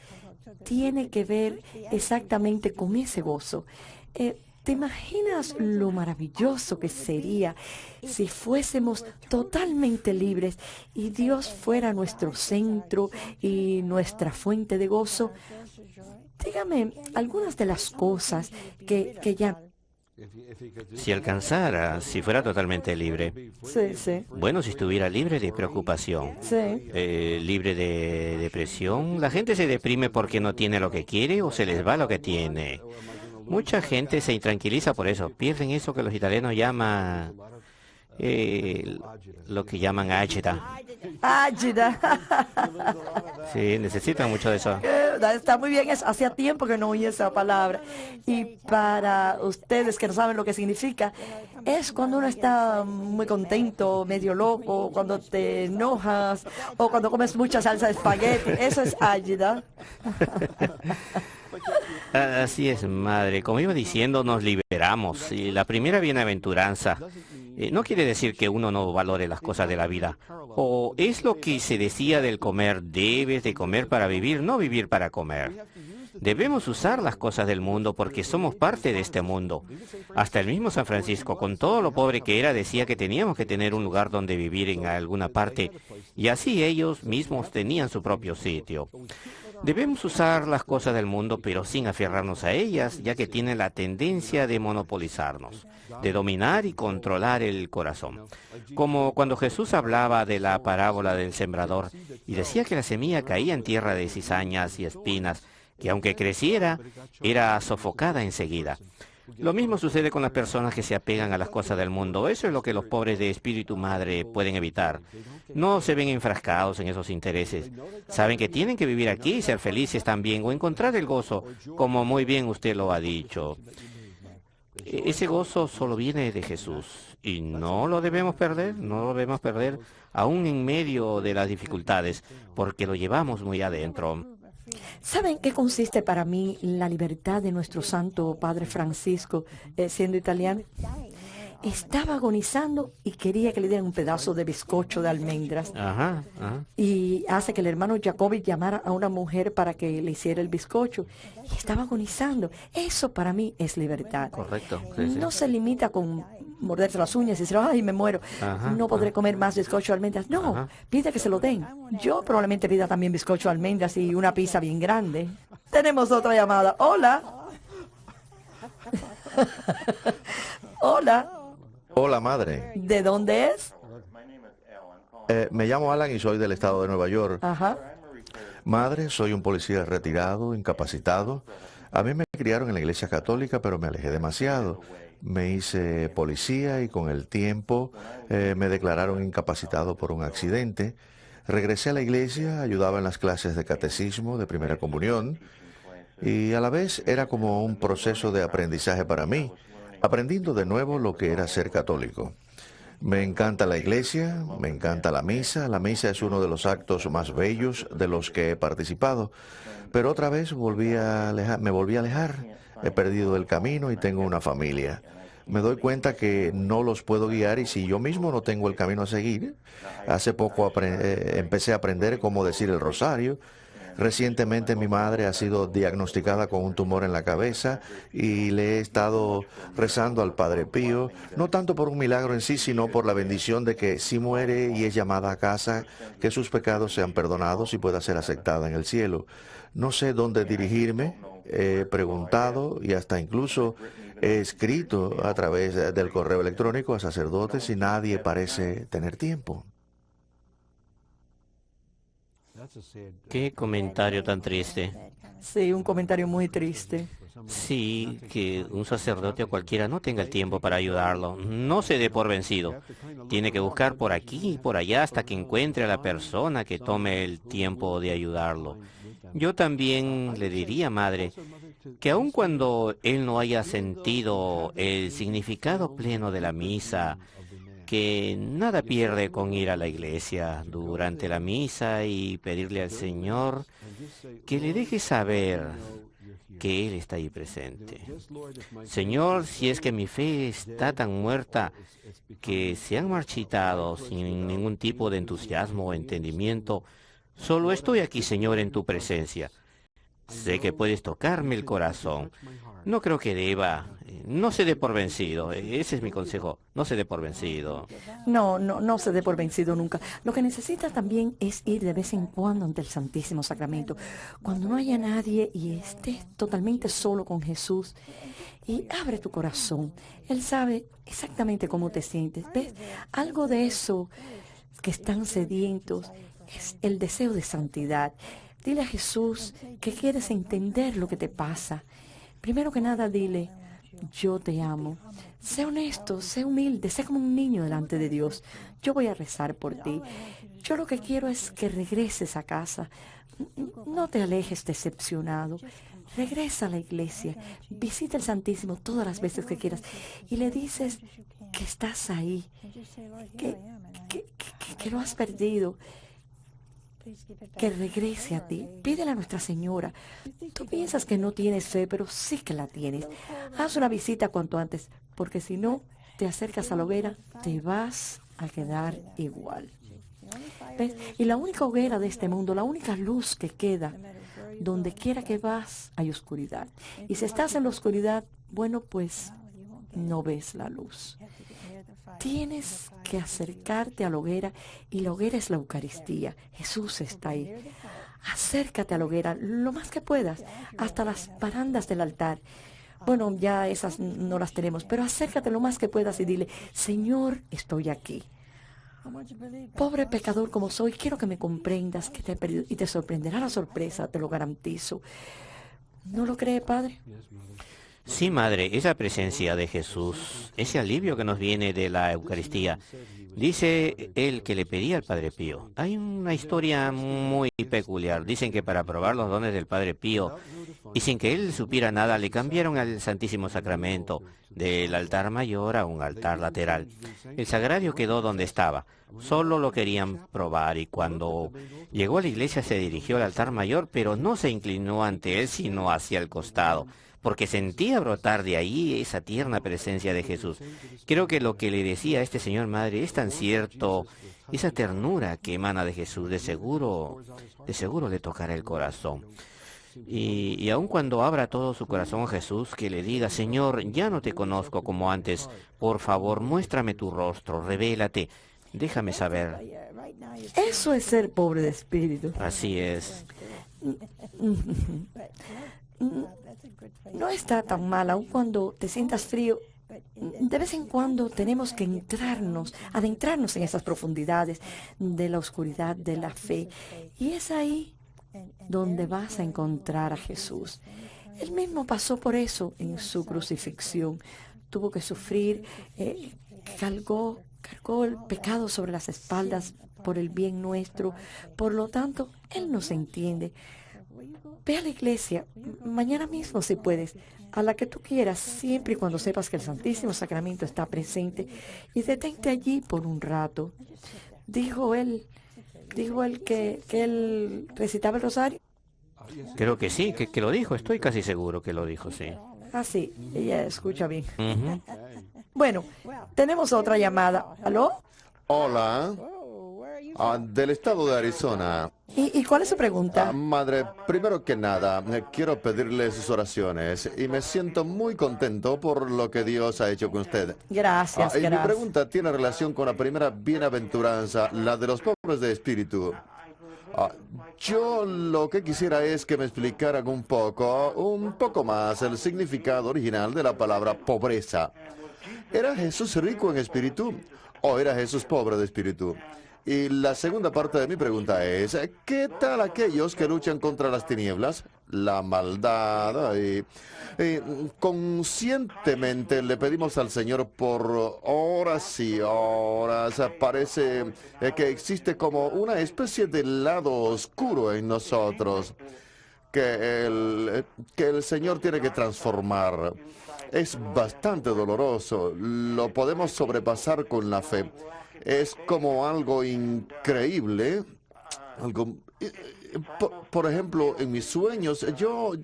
tiene que ver exactamente con ese gozo. ¿Te imaginas lo maravilloso que sería si fuésemos totalmente libres y Dios fuera nuestro centro y nuestra fuente de gozo? Dígame algunas de las cosas que ya... Si alcanzara, si fuera totalmente libre. Sí. Bueno, si estuviera libre de preocupación, Sí. libre de depresión. La gente se deprime porque no tiene lo que quiere o se les va lo que tiene. Mucha gente se intranquiliza por eso. Pierden eso que los italianos llaman, lo que llaman ágita. Ágida. Sí, necesitan mucho de eso. Está muy bien, hacía tiempo que no oí esa palabra. Y para ustedes que no saben lo que significa, es cuando uno está muy contento, medio loco, cuando te enojas o cuando comes mucha salsa de espagueti. Eso es ágida. Así es, madre. Como iba diciendo, nos liberamos. Y la primera bienaventuranza no quiere decir que uno no valore las cosas de la vida. O es lo que se decía del comer. Debes de comer para vivir, no vivir para comer. Debemos usar las cosas del mundo porque somos parte de este mundo. Hasta el mismo San Francisco, con todo lo pobre que era, decía que teníamos que tener un lugar donde vivir en alguna parte. Y así ellos mismos tenían su propio sitio. Debemos usar las cosas del mundo, pero sin aferrarnos a ellas, ya que tienen la tendencia de monopolizarnos, de dominar y controlar el corazón. Como cuando Jesús hablaba de la parábola del sembrador y decía que la semilla caía en tierra de cizañas y espinas, que aunque creciera, era sofocada enseguida. Lo mismo sucede con las personas que se apegan a las cosas del mundo. Eso es lo que los pobres de espíritu madre pueden evitar. No se ven enfrascados en esos intereses. Saben que tienen que vivir aquí y ser felices también, o encontrar el gozo, como muy bien usted lo ha dicho. Ese gozo solo viene de Jesús y no lo debemos perder, aún en medio de las dificultades, porque lo llevamos muy adentro. ¿Saben qué consiste para mí la libertad de nuestro Santo Padre Francisco, siendo italiano? Estaba agonizando y quería que le dieran un pedazo de bizcocho de almendras. Ajá. Y hace que el hermano Jacobi llamara a una mujer para que le hiciera el bizcocho. Y estaba agonizando. Eso para mí es libertad. Correcto. No se limita con morderse las uñas y decir, ay, me muero. No podré comer más bizcocho de almendras. No, pide que se lo den. Yo probablemente pida también bizcocho de almendras y una pizza bien grande. Tenemos otra llamada. Hola. Hola. Hola, madre. ¿De dónde es? Me llamo Alan y soy del estado de Nueva York. Ajá. Madre, soy un policía retirado, incapacitado. A mí me criaron en la iglesia católica, pero me alejé demasiado. Me hice policía y con el tiempo me declararon incapacitado por un accidente. Regresé a la iglesia, ayudaba en las clases de catecismo, de primera comunión. y a la vez era como un proceso de aprendizaje para mí, aprendiendo de nuevo lo que era ser católico. Me encanta la iglesia, me encanta la misa. La misa es uno de los actos más bellos de los que he participado, pero otra vez me volví a alejar. He perdido el camino y tengo una familia. Me doy cuenta que no los puedo guiar y si yo mismo no tengo el camino a seguir, hace poco empecé a aprender cómo decir el rosario. Recientemente mi madre ha sido diagnosticada con un tumor en la cabeza y le he estado rezando al Padre Pío, no tanto por un milagro en sí, sino por la bendición de que si muere y es llamada a casa, que sus pecados sean perdonados y pueda ser aceptada en el cielo. No sé dónde dirigirme, he preguntado y hasta incluso he escrito a través del correo electrónico a sacerdotes y nadie parece tener tiempo. Qué comentario tan triste. Sí, un comentario muy triste. Sí, que un sacerdote o cualquiera no tenga el tiempo para ayudarlo. No se dé por vencido. Tiene que buscar por aquí y por allá hasta que encuentre a la persona que tome el tiempo de ayudarlo. Yo también le diría, madre, que aun cuando él no haya sentido el significado pleno de la misa, que nada pierde con ir a la iglesia durante la misa y pedirle al Señor que le deje saber que Él está ahí presente. Señor, si es que mi fe está tan muerta que se han marchitado sin ningún tipo de entusiasmo o entendimiento, solo estoy aquí, Señor, en tu presencia. Sé que puedes tocarme el corazón. No creo que deba. No se dé por vencido. Ese es mi consejo. No se dé por vencido. No se dé por vencido nunca. Lo que necesita también es ir de vez en cuando ante el Santísimo Sacramento. Cuando no haya nadie y estés totalmente solo con Jesús, y abre tu corazón. Él sabe exactamente cómo te sientes. ¿Ves? Algo de eso que están sedientos es el deseo de santidad. Dile a Jesús que quieres entender lo que te pasa. Primero que nada, dile, yo te amo. Sé honesto, sé humilde, sé como un niño delante de Dios. Yo voy a rezar por ti. Yo lo que quiero es que regreses a casa. No te alejes decepcionado. Regresa a la iglesia. Visita el Santísimo todas las veces que quieras. Y le dices que estás ahí, que lo has perdido. Que regrese a ti. Pídele a Nuestra Señora. Tú piensas que no tienes fe, pero sí que la tienes. Haz una visita cuanto antes, porque si no te acercas a la hoguera, te vas a quedar igual. ¿Ves? Y la única hoguera de este mundo, la única luz que queda, donde quiera que vas, hay oscuridad. Y si estás en la oscuridad, bueno, pues no ves la luz. Tienes que acercarte a la hoguera y la hoguera es la Eucaristía. Jesús está ahí. Acércate a la hoguera lo más que puedas, hasta las barandas del altar. Bueno, ya esas no las tenemos, pero acércate lo más que puedas y dile, Señor, estoy aquí. Pobre pecador como soy, quiero que me comprendas que te he perdido y te sorprenderá la sorpresa, te lo garantizo. ¿No lo cree, Padre? Sí, madre, esa presencia de Jesús, ese alivio que nos viene de la Eucaristía, dice él que le pedía al Padre Pío. Hay una historia muy peculiar. Dicen que para probar los dones del Padre Pío, y sin que él supiera nada, le cambiaron al Santísimo Sacramento del altar mayor a un altar lateral. El sagrario quedó donde estaba. Solo lo querían probar y cuando llegó a la iglesia se dirigió al altar mayor, pero no se inclinó ante él, sino hacia el costado, porque sentía brotar de ahí esa tierna presencia de Jesús. Creo que lo que le decía a este señor madre es tan cierto, esa ternura que emana de Jesús, de seguro le tocará el corazón. Y aun cuando abra todo su corazón a Jesús, que le diga, Señor, ya no te conozco como antes, por favor, muéstrame tu rostro, revélate, déjame saber. Eso es ser pobre de espíritu. Así es. No está tan mal, aun cuando te sientas frío. De vez en cuando tenemos que adentrarnos en esas profundidades de la oscuridad de la fe. Y es ahí donde vas a encontrar a Jesús. Él mismo pasó por eso en su crucifixión. Tuvo que sufrir, cargó el pecado sobre las espaldas por el bien nuestro. Por lo tanto, Él nos entiende. Ve a la iglesia mañana mismo si puedes, a la que tú quieras, siempre y cuando sepas que el Santísimo Sacramento está presente, y detente allí por un rato. Dijo él que él recitaba el rosario. Creo que sí, que lo dijo. Estoy casi seguro que lo dijo, sí. Ah, sí, ella escucha bien. Ujú. Bueno, tenemos otra llamada. ¿Aló? Hola, del estado de Arizona. ¿Y cuál es su pregunta? Madre, primero que nada, quiero pedirle sus oraciones y me siento muy contento por lo que Dios ha hecho con usted. Gracias, Y mi gracias. pregunta tiene relación con la primera bienaventuranza, la de los pobres de espíritu. Yo lo que quisiera es que me explicaran un poco más el significado original de la palabra pobreza. ¿Era Jesús rico en espíritu o era Jesús pobre de espíritu? Y la segunda parte de mi pregunta es, ¿qué tal aquellos que luchan contra las tinieblas, la maldad? Y conscientemente le pedimos al Señor por horas y horas. Parece que existe como una especie de lado oscuro en nosotros que el Señor tiene que transformar. Es bastante doloroso. Lo podemos sobrepasar con la fe. Es como algo increíble. Por ejemplo, en mis sueños, yo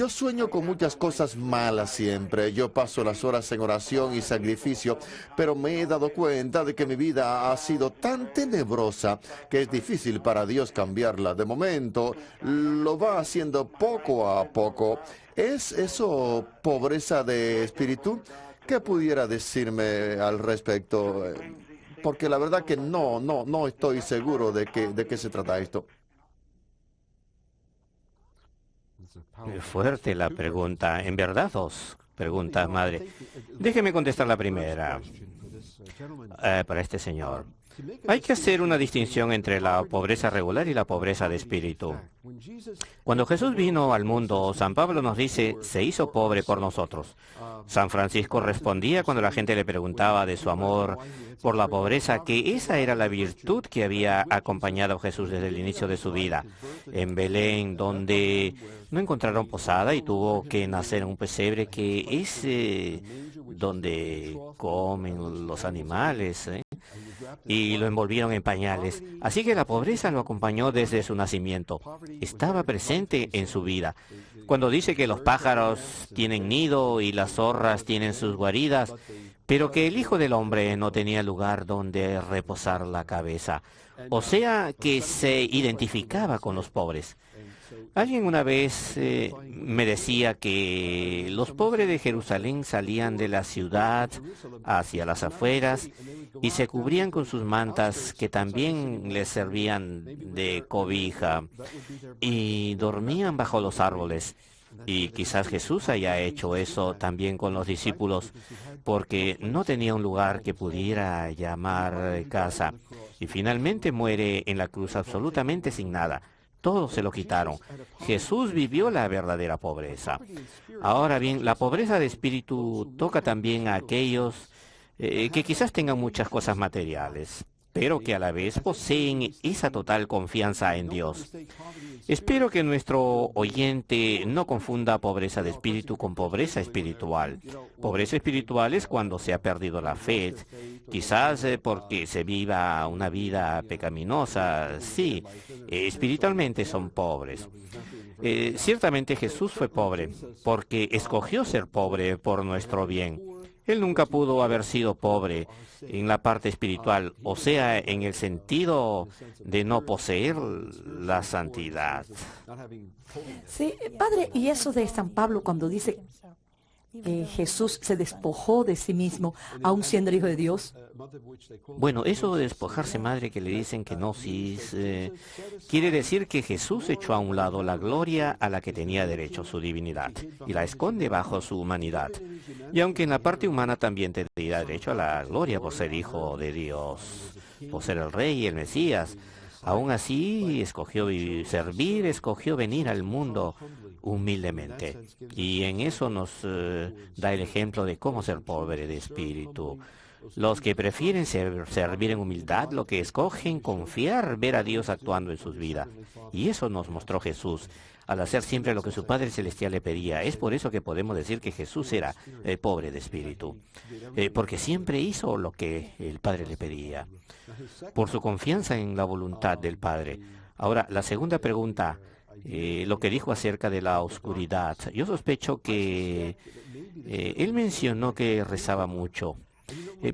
sueño con muchas cosas malas siempre. Yo paso las horas en oración y sacrificio, pero me he dado cuenta de que mi vida ha sido tan tenebrosa que es difícil para Dios cambiarla. De momento, lo va haciendo poco a poco. ¿Es eso pobreza de espíritu? ¿Qué pudiera decirme al respecto? Porque la verdad que no estoy seguro de qué se trata esto. Fuerte la pregunta. En verdad, dos preguntas, madre. Déjeme contestar la primera. Para este señor. Hay que hacer una distinción entre la pobreza regular y la pobreza de espíritu. Cuando Jesús vino al mundo, San Pablo nos dice, se hizo pobre por nosotros. San Francisco respondía cuando la gente le preguntaba de su amor por la pobreza, que esa era la virtud que había acompañado a Jesús desde el inicio de su vida. En Belén, donde no encontraron posada y tuvo que nacer en un pesebre que es donde comen los animales, y lo envolvieron en pañales. Así que la pobreza lo acompañó desde su nacimiento. Estaba presente en su vida. Cuando dice que los pájaros tienen nido y las zorras tienen sus guaridas, pero que el Hijo del Hombre no tenía lugar donde reposar la cabeza. O sea, que se identificaba con los pobres. Alguien una vez me decía que los pobres de Jerusalén salían de la ciudad hacia las afueras y se cubrían con sus mantas que también les servían de cobija y dormían bajo los árboles. Y quizás Jesús haya hecho eso también con los discípulos, porque no tenía un lugar que pudiera llamar casa. Y finalmente muere en la cruz absolutamente sin nada. Todo se lo quitaron. Jesús vivió la verdadera pobreza. Ahora bien, la pobreza de espíritu toca también a aquellos que quizás tengan muchas cosas materiales, pero que a la vez poseen esa total confianza en Dios. Espero que nuestro oyente no confunda pobreza de espíritu con pobreza espiritual. Pobreza espiritual es cuando se ha perdido la fe, quizás porque se viva una vida pecaminosa. Sí, espiritualmente son pobres. Ciertamente Jesús fue pobre, porque escogió ser pobre por nuestro bien. Él nunca pudo haber sido pobre en la parte espiritual, o sea, en el sentido de no poseer la santidad. Sí, padre, y eso de San Pablo cuando dice que Jesús se despojó de sí mismo, aun siendo el Hijo de Dios. Bueno, eso de despojarse, madre, que le dicen que no, quiere decir que Jesús echó a un lado la gloria a la que tenía derecho, su divinidad, y la esconde bajo su humanidad. Y aunque en la parte humana también tendría derecho a la gloria por ser hijo de Dios, por ser el rey y el Mesías, aún así escogió servir, escogió venir al mundo humildemente. Y en eso nos da el ejemplo de cómo ser pobre de espíritu. Los que prefieren servir en humildad, lo que escogen confiar, ver a Dios actuando en sus vidas. Y eso nos mostró Jesús, al hacer siempre lo que su Padre Celestial le pedía. Es por eso que podemos decir que Jesús era pobre de espíritu, porque siempre hizo lo que el Padre le pedía, por su confianza en la voluntad del Padre. Ahora, la segunda pregunta, lo que dijo acerca de la oscuridad. Yo sospecho que él mencionó que rezaba mucho.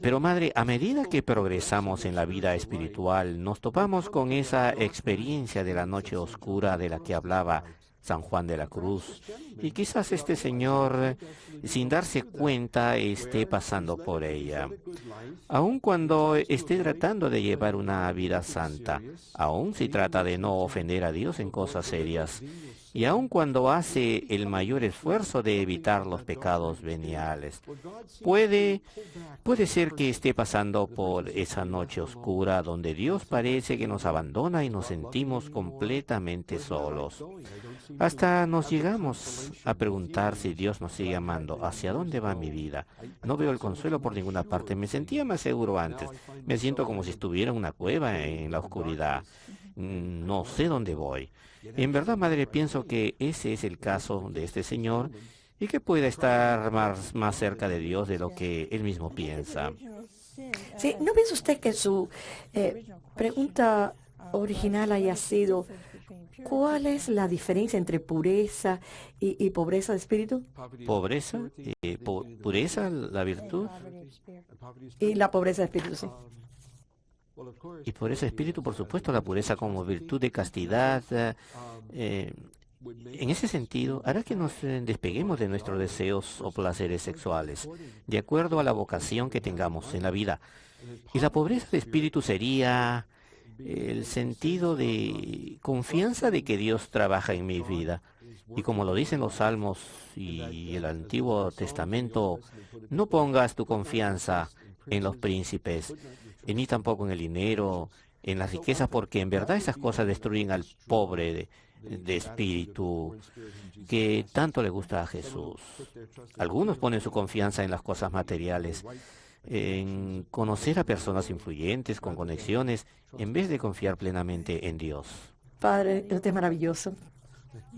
Pero madre, a medida que progresamos en la vida espiritual, nos topamos con esa experiencia de la noche oscura de la que hablaba San Juan de la Cruz. Y quizás este señor, sin darse cuenta, esté pasando por ella. Aun cuando esté tratando de llevar una vida santa, aun si trata de no ofender a Dios en cosas serias, y aun cuando hace el mayor esfuerzo de evitar los pecados veniales, puede ser que esté pasando por esa noche oscura donde Dios parece que nos abandona y nos sentimos completamente solos. Hasta nos llegamos a preguntar si Dios nos sigue amando. ¿Hacia dónde va mi vida? No veo el consuelo por ninguna parte. Me sentía más seguro antes. Me siento como si estuviera en una cueva en la oscuridad. No sé dónde voy. En verdad, madre, pienso que ese es el caso de este señor y que puede estar más cerca de Dios de lo que él mismo piensa. Sí, ¿no piensa usted que su pregunta original haya sido cuál es la diferencia entre pureza y pobreza de espíritu? ¿Pobreza? ¿Pureza, la virtud? Y la pobreza de espíritu, sí. Y por ese espíritu, por supuesto, la pureza como virtud de castidad, en ese sentido, hará que nos despeguemos de nuestros deseos o placeres sexuales, de acuerdo a la vocación que tengamos en la vida. Y la pobreza de espíritu sería el sentido de confianza de que Dios trabaja en mi vida. Y como lo dicen los Salmos y el Antiguo Testamento, no pongas tu confianza en los príncipes, ni tampoco en el dinero, en las riquezas, porque en verdad esas cosas destruyen al pobre de espíritu que tanto le gusta a Jesús. Algunos ponen su confianza en las cosas materiales, en conocer a personas influyentes, con conexiones, en vez de confiar plenamente en Dios. Padre, usted es maravilloso.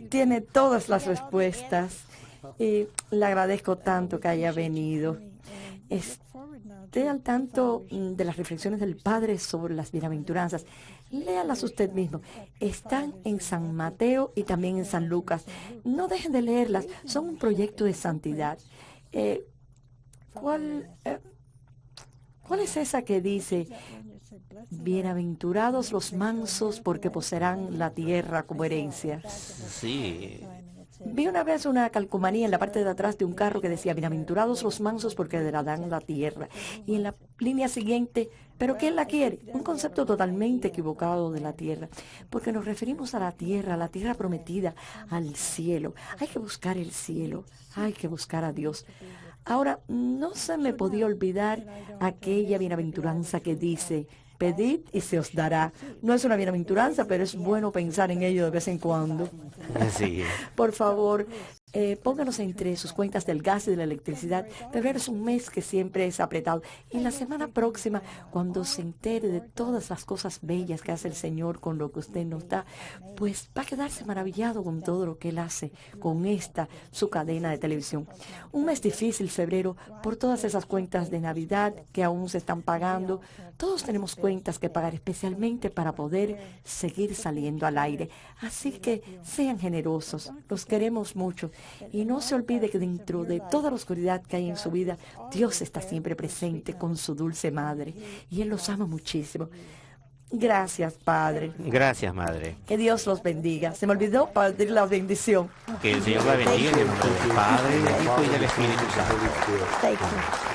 Tiene todas las respuestas y le agradezco tanto que haya venido. Esté al tanto de las reflexiones del Padre sobre las bienaventuranzas. Léalas usted mismo. Están en San Mateo y también en San Lucas. No dejen de leerlas. Son un proyecto de santidad. ¿Cuál es esa que dice: bienaventurados los mansos porque poseerán la tierra como herencia? Sí. Vi una vez una calcomanía en la parte de atrás de un carro que decía: bienaventurados los mansos porque heredarán la tierra. Y en la línea siguiente: ¿pero quién la quiere? Un concepto totalmente equivocado de la tierra, porque nos referimos a la tierra prometida, al cielo. Hay que buscar el cielo, hay que buscar a Dios. Ahora, no se me podía olvidar aquella bienaventuranza que dice: pedid y se os dará. No es una bienaventuranza, pero es bueno pensar en ello de vez en cuando. Sí. Por favor, pónganos entre sus cuentas del gas y de la electricidad. Febrero es un mes que siempre es apretado. Y la semana próxima, cuando se entere de todas las cosas bellas que hace el Señor con lo que usted nos da, pues va a quedarse maravillado con todo lo que Él hace con su cadena de televisión. Un mes difícil, febrero, por todas esas cuentas de Navidad que aún se están pagando. Todos tenemos cuentas que pagar, especialmente para poder seguir saliendo al aire. Así que sean generosos, los queremos mucho. Y no se olvide que dentro de toda la oscuridad que hay en su vida, Dios está siempre presente con su dulce madre. Y Él los ama muchísimo. Gracias, Padre. Gracias, Madre. Que Dios los bendiga. Se me olvidó pedir la bendición. Que el Señor la bendiga en el nombre del Padre, del Hijo y del Espíritu Santo. Thank you.